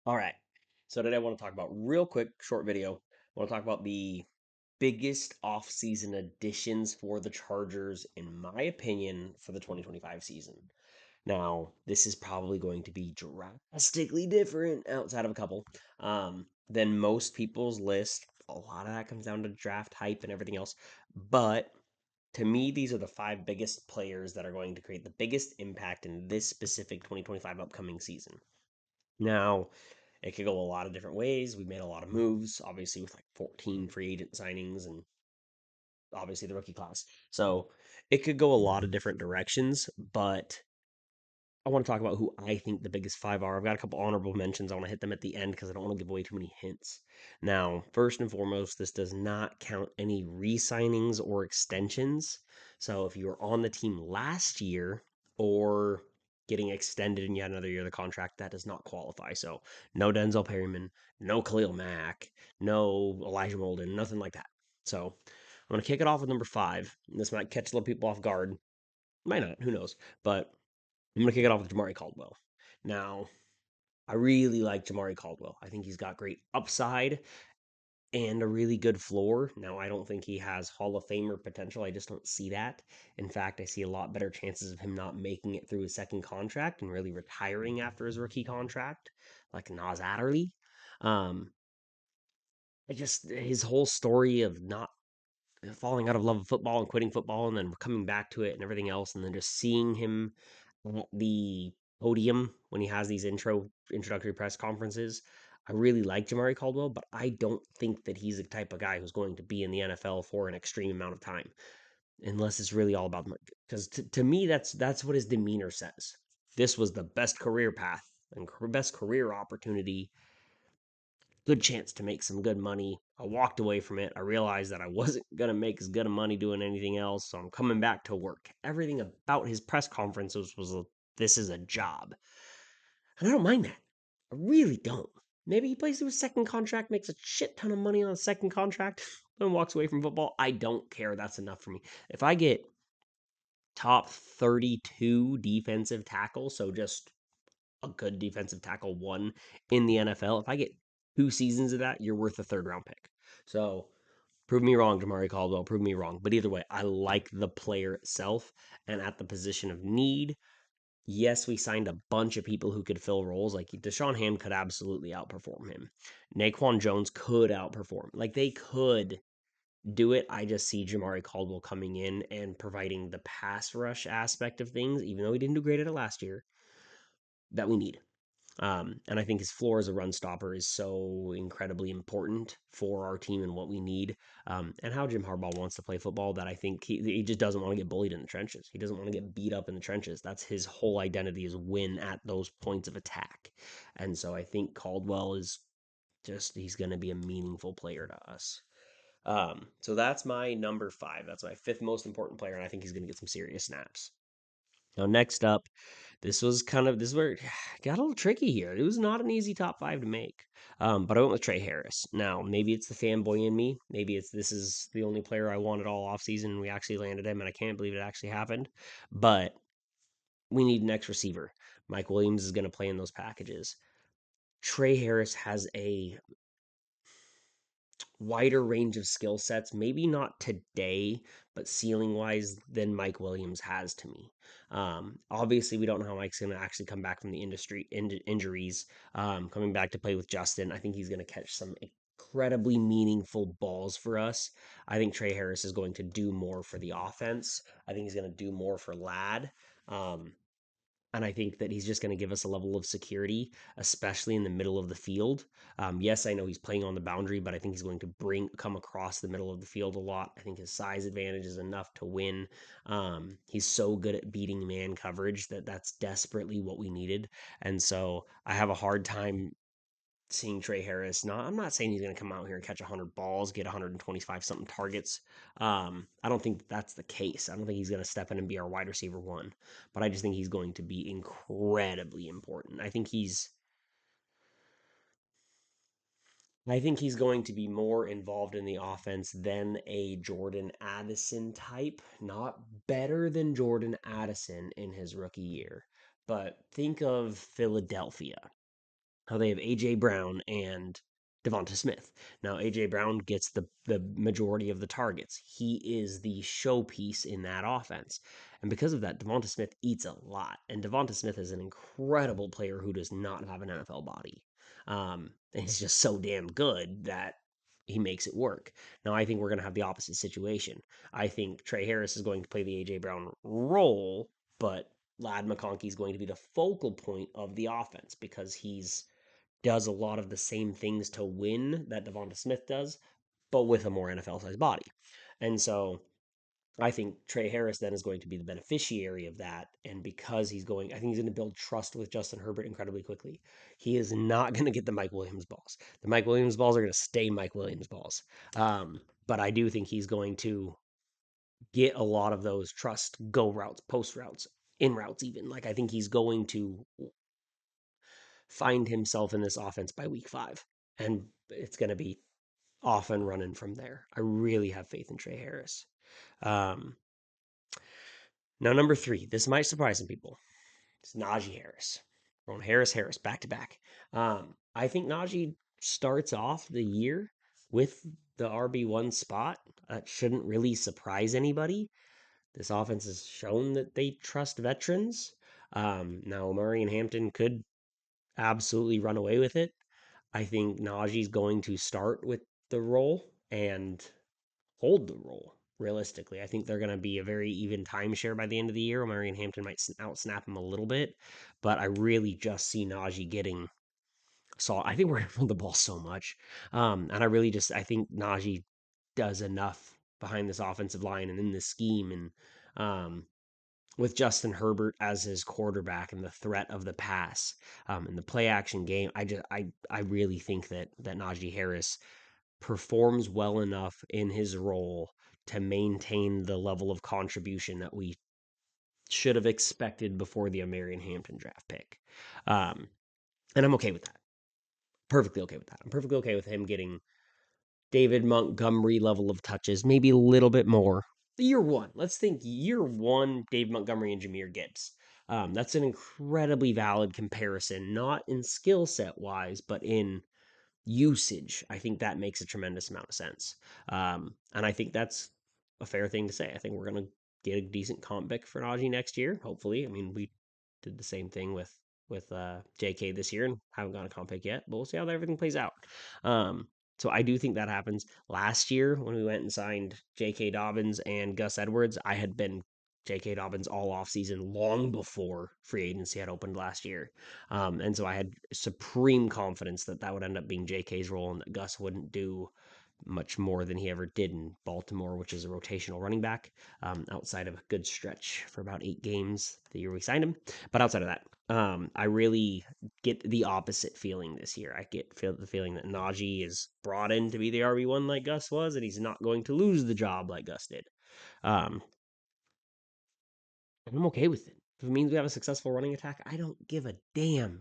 All right. So today I want to talk about real quick, short video. I want to talk about the biggest off-season additions for the Chargers, in my opinion, for the 2025 season. Now, this is probably going to be drastically different outside of a couple than most people's list. A lot of that comes down to draft hype and everything else. But to me, these are the five biggest players that are going to create the biggest impact in this specific 2025 upcoming season. Now, it could go a lot of different ways. We made a lot of moves, obviously, with like 14 free agent signings and obviously the rookie class. So it could go a lot of different directions, but I want to talk about who I think the biggest five are. I've got a couple honorable mentions. I want to hit them at the end because I don't want to give away too many hints. Now, first and foremost, this does not count any re signings or extensions. So if you were on the team last year or getting extended and you had another year of the contract, that does not qualify. So no Denzel Perryman, no Khalil Mack, no Elijah Molden, nothing like that. So I'm going to kick it off with number five. This might catch a little people off guard. Might not, who knows? But I'm going to kick it off with Jamari Caldwell. Now, I really like Jamari Caldwell. I think he's got great upside and a really good floor. Now, I don't think he has Hall of Famer potential. I just don't see that. In fact, I see a lot better chances of him not making it through his second contract and really retiring after his rookie contract, like Nas Adderley. Um, his whole story of not falling out of love with football and quitting football and then coming back to it and everything else, and then just seeing him at the podium when he has these introductory press conferences. I really like Jamari Caldwell, but I don't think that he's the type of guy who's going to be in the NFL for an extreme amount of time, unless it's really all about. Because to me, that's what his demeanor says. This was the best career path and best career opportunity, good chance to make some good money. I walked away from it. I realized that I wasn't going to make as good of money doing anything else. So I'm coming back to work. Everything about his press conferences was this is a job. And I don't mind that. I really don't. Maybe he plays through his second contract, makes a shit ton of money on a second contract, then walks away from football. I don't care. That's enough for me. If I get top 32 defensive tackle, so just a good defensive tackle one in the NFL. If I get 2 seasons of that, you're worth a third round pick. So prove me wrong, Jamari Caldwell. Prove me wrong. But either way, I like the player itself. And at the position of need, yes, we signed a bunch of people who could fill roles. Like Deshaun Hand could absolutely outperform him. Naquan Jones could outperform. Like they could do it. I just see Jamari Caldwell coming in and providing the pass rush aspect of things, even though he didn't do great at it last year, that we need. And I think his floor as a run stopper is so incredibly important for our team and what we need, and how Jim Harbaugh wants to play football. That I think he just doesn't want to get bullied in the trenches. He doesn't want to get beat up in the trenches. That's his whole identity is win at those points of attack. And so I think Caldwell is just he's going to be a meaningful player to us. So that's my number five. That's my fifth most important player, and I think he's going to get some serious snaps. Now, next up, this is where it got a little tricky here. It was not an easy top five to make, but I went with Trey Harris. Now, maybe it's the fanboy in me. Maybe it's this is the only player I wanted all offseason, and we actually landed him, and I can't believe it actually happened. But we need an next receiver. Mike Williams is going to play in those packages. Trey Harris has a wider range of skill sets, maybe not today, but ceiling wise than Mike Williams has to me. Obviously, we don't know how Mike's going to actually come back from the injuries. Coming back to play with Justin, I think he's going to catch some incredibly meaningful balls for us. I think Trey Harris is going to do more for the offense. I think he's going to do more for Lad. Um, and I think that he's just going to give us a level of security, especially in the middle of the field. Yes, I know he's playing on the boundary, but I think he's going to come across the middle of the field a lot. I think his size advantage is enough to win. He's so good at beating man coverage that's desperately what we needed. And so I have a hard time seeing Trey Harris. Not, I'm not saying he's going to come out here and catch 100 balls, get 125 something targets. I don't think that's the case. I don't think he's going to step in and be our wide receiver one, but I just think he's going to be incredibly important. I think he's going to be more involved in the offense than a Jordan Addison type. Not better than Jordan Addison in his rookie year, but think of Philadelphia. how they have AJ Brown and Devonta Smith. Now AJ Brown gets the majority of the targets. He is the showpiece in that offense. And because of that, Devonta Smith eats a lot. And Devonta Smith is an incredible player who does not have an NFL body. And he's just so damn good that he makes it work. Now I think we're going to have the opposite situation. I think Trey Harris is going to play the AJ Brown role, but Lad McConkey is going to be the focal point of the offense because he's does a lot of the same things to win that Devonta Smith does, but with a more NFL sized body. And so I think Trey Harris then is going to be the beneficiary of that. And because I think he's going to build trust with Justin Herbert incredibly quickly. He is not going to get the Mike Williams balls. The Mike Williams balls are going to stay Mike Williams balls. But I do think he's going to get a lot of those trust go routes, post routes, in routes, even. Like, I think he's going to find himself in this offense by week 5. And it's going to be off and running from there. I really have faith in Trey Harris. Um, Now, number 3, this might surprise some people. It's Najee Harris. Going Harris, back to back. I think Najee starts off the year with the RB1 spot. That shouldn't really surprise anybody. This offense has shown that they trust veterans. Now, Murray and Hampton could absolutely run away with it. I think Najee's going to start with the role and hold the role. Realistically, I think they're going to be a very even timeshare by the end of the year. Marion Hampton might outsnap him a little bit, but I really just see Najee getting. So I think we're going to run the ball so much, and I think Najee does enough behind this offensive line and in this scheme, and with Justin Herbert as his quarterback and the threat of the pass, and the play action game. I really think that Najee Harris performs well enough in his role to maintain the level of contribution that we should have expected before the Marion Hampton draft pick. Um, and I'm okay with that. Perfectly okay with that. I'm perfectly okay with him getting David Montgomery level of touches, maybe a little bit more. Year 1. Let's think year 1, Dave Montgomery and Jahmyr Gibbs. That's an incredibly valid comparison, not in skill set wise, but in usage. I think that makes a tremendous amount of sense. And I think that's a fair thing to say. I think we're going to get a decent comp pick for Najee next year, hopefully. I mean, we did the same thing with JK this year and haven't gotten a comp pick yet, but we'll see how everything plays out. So I do think that happens. Last year when we went and signed J.K. Dobbins and Gus Edwards, I had been J.K. Dobbins all offseason long before free agency had opened last year. And so I had supreme confidence that that would end up being J.K.'s role and that Gus wouldn't do much more than he ever did in Baltimore, which is a rotational running back, outside of a good stretch for about 8 games the year we signed him. But outside of that, I really get the opposite feeling this year. Feel the feeling that Najee is brought in to be the RB1 like Gus was, and he's not going to lose the job like Gus did. Um, and I'm okay with it. If it means we have a successful running attack, I don't give a damn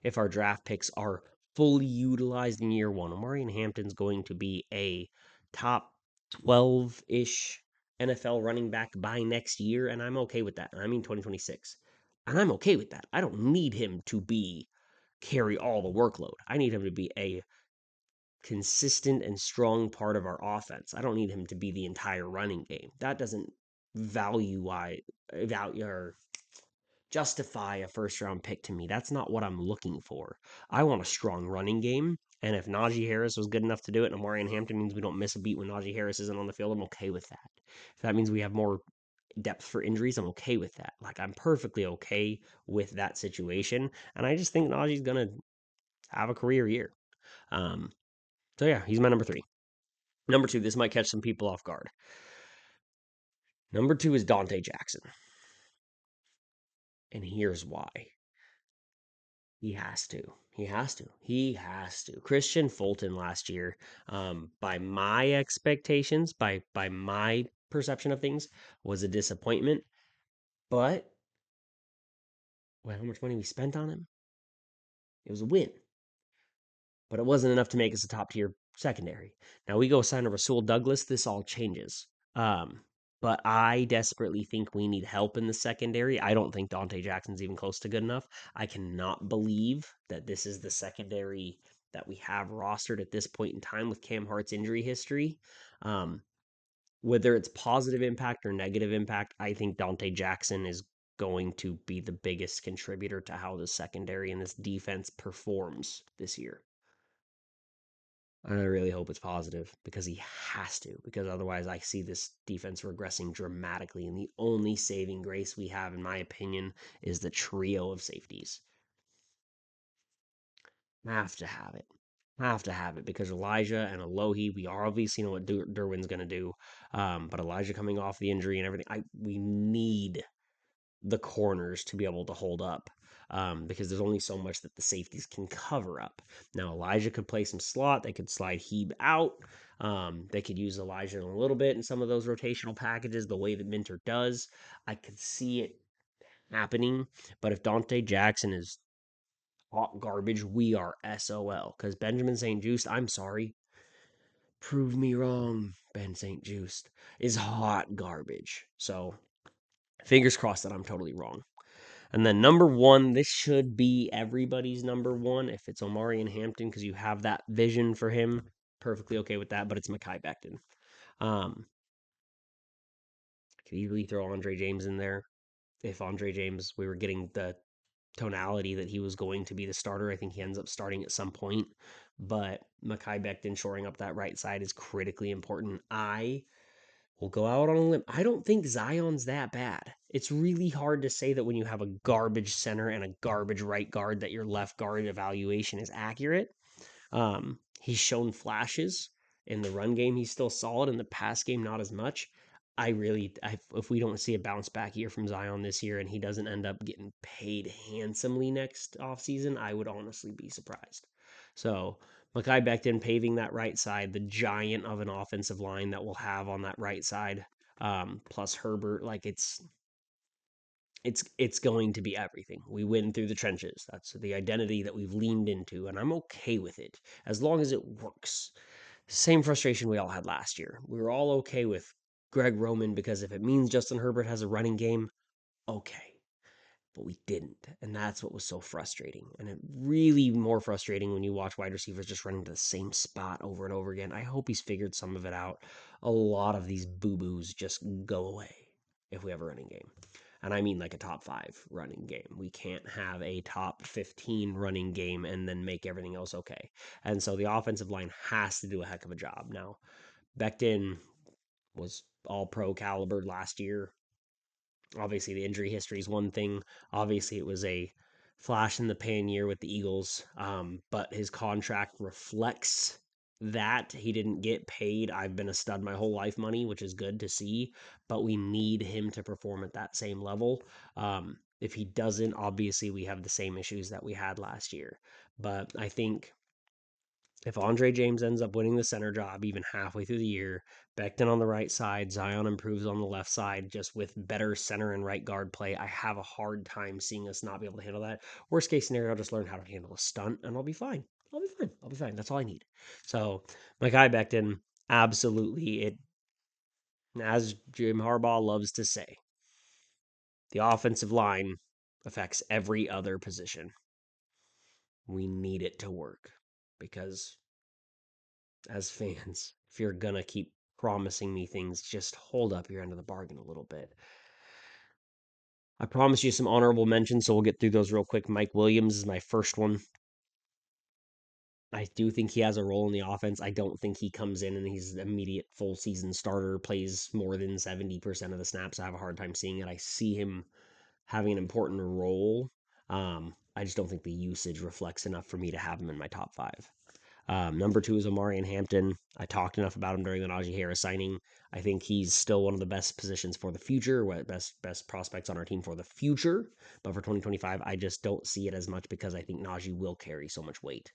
if our draft picks are fully utilized in year 1. Omari and Hampton's going to be a top 12 ish NFL running back by next year, and I'm okay with that. And I mean 2026. And I'm okay with that. I don't need him to be carry all the workload. I need him to be a consistent and strong part of our offense. I don't need him to be the entire running game. That doesn't value or justify a first round pick to me. That's not what I'm looking for. I want a strong running game. And if Najee Harris was good enough to do it, and Amari and Hampton means we don't miss a beat when Najee Harris isn't on the field, I'm okay with that. If that means we have more depth for injuries, I'm okay with that. Like, I'm perfectly okay with that situation. And I just think Najee's going to have a career year. Um, so, yeah, he's my number 3. Number 2, this might catch some people off guard. Number 2 is Dante Jackson. And here's why. He has to. He has to. He has to. Christian Fulton last year, by my expectations, by my perception of things, was a disappointment. But well, how much money we spent on him? It was a win. But it wasn't enough to make us a top tier secondary. Now we go sign a Rasul Douglas, this all changes. But I desperately think we need help in the secondary. I don't think Dante Jackson's even close to good enough. I cannot believe that this is the secondary that we have rostered at this point in time with Cam Hart's injury history. Um, whether it's positive impact or negative impact, I think Dante Jackson is going to be the biggest contributor to how the secondary and this defense performs this year. And I really hope it's positive because he has to, because otherwise I see this defense regressing dramatically. And the only saving grace we have, in my opinion, is the trio of safeties. Have to have it. Have to have it because Elijah and Alohi, we obviously know what Derwin's going to do. But Elijah coming off the injury and everything, we need the corners to be able to hold up because there's only so much that the safeties can cover up. Now, Elijah could play some slot. They could slide Heeb out. They could use Elijah a little bit in some of those rotational packages, the way that Minter does. I could see it happening. But if Dante Jackson is hot garbage, we are SOL. Because Benjamin St. Just, I'm sorry. Prove me wrong, Ben St. Just is hot garbage. So fingers crossed that I'm totally wrong. And then number one, this should be everybody's number one if it's Omari and Hampton because you have that vision for him. Perfectly okay with that, but it's Mekhi Becton. I could easily throw Andre James in there. If Andre James, we were getting the tonality that he was going to be the starter, I think he ends up starting at some point. But Mekhi Becton shoring up that right side is critically important. I will go out on a limb. I don't think Zion's that bad. It's really hard to say that when you have a garbage center and a garbage right guard that your left guard evaluation is accurate. He's shown flashes in the run game. He's still solid in the pass game, not as much. If we don't see a bounce back year from Zion this year and he doesn't end up getting paid handsomely next offseason, I would honestly be surprised. So, Mekhi Becton paving that right side, the giant of an offensive line that we'll have on that right side, plus Herbert, like it's going to be everything. We win through the trenches. That's the identity that we've leaned into, and I'm okay with it as long as it works. Same frustration we all had last year. We were all okay with Greg Roman because if it means Justin Herbert has a running game, okay. But we didn't. And that's what was so frustrating. And it really more frustrating when you watch wide receivers just running to the same spot over and over again. I hope he's figured some of it out. A lot of these boo-boos just go away if we have a running game. And I mean like a top 5 running game. We can't have a top 15 running game and then make everything else okay. And so the offensive line has to do a heck of a job. Now, Becton was all pro caliber last year. Obviously, the injury history is one thing. Obviously, it was a flash in the pan year with the Eagles, but his contract reflects that he didn't get paid. I've been a stud my whole life money, which is good to see, but we need him to perform at that same level. If he doesn't, obviously, we have the same issues that we had last year. But I think if Andre James ends up winning the center job even halfway through the year, Becton on the right side, Zion improves on the left side, just with better center and right guard play, I have a hard time seeing us not be able to handle that. Worst case scenario, I'll just learn how to handle a stunt and I'll be fine. I'll be fine. I'll be fine. That's all I need. So, my guy Becton, absolutely, it, as Jim Harbaugh loves to say, the offensive line affects every other position. We need it to work because as fans, if you're gonna keep promising me things, just hold up your end of the bargain a little bit. I promised you some honorable mentions, so we'll get through those real quick. Mike Williams is my first one. I do think he has a role in the offense. I don't think he comes in and he's an immediate full season starter, plays more than 70% of the snaps. I have a hard time seeing it. I see him having an important role. I just don't think the usage reflects enough for me to have him in my top 5. Number 2 is Omari and Hampton. I talked enough about him during the Najee Harris signing. I think he's still one of the best positions for the future, best prospects on our team for the future. But for 2025, I just don't see it as much because I think Najee will carry so much weight.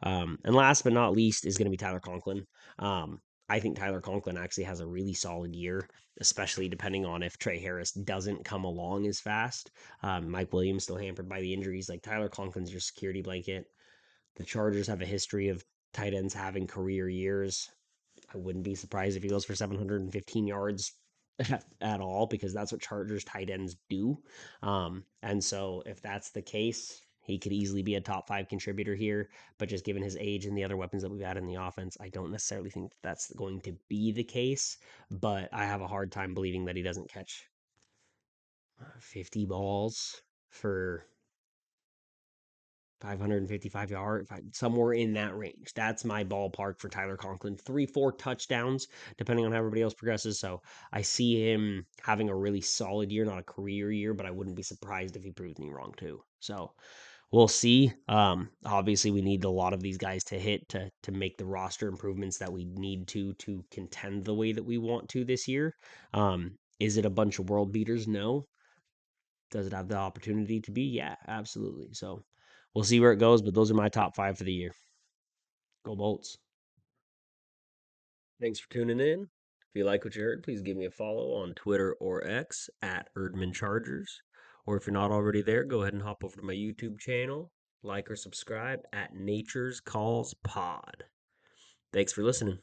And last but not least is going to be Tyler Conklin. I think Tyler Conklin actually has a really solid year, especially depending on if Trey Harris doesn't come along as fast. Mike Williams still hampered by the injuries. Like Tyler Conklin's your security blanket. The Chargers have a history of tight ends having career years. I wouldn't be surprised if he goes for 715 yards at all because that's what Chargers tight ends do. And so if that's the case, he could easily be a top five contributor here. But just given his age and the other weapons that we've had in the offense, I don't necessarily think that's going to be the case. But I have a hard time believing that he doesn't catch 50 balls for 555 yards, somewhere in that range. That's my ballpark for Tyler Conklin. 3, 4 touchdowns, depending on how everybody else progresses. So I see him having a really solid year, not a career year, but I wouldn't be surprised if he proves me wrong too. So we'll see. Obviously, we need a lot of these guys to hit to make the roster improvements that we need to contend the way that we want to this year. Is it a bunch of world beaters? No. Does it have the opportunity to be? Yeah, absolutely. So we'll see where it goes, but those are my top five for the year. Go Bolts. Thanks for tuning in. If you like what you heard, please give me a follow on Twitter or X at Erdman Chargers. Or if you're not already there, go ahead and hop over to my YouTube channel, like or subscribe at Nature's Calls Pod. Thanks for listening.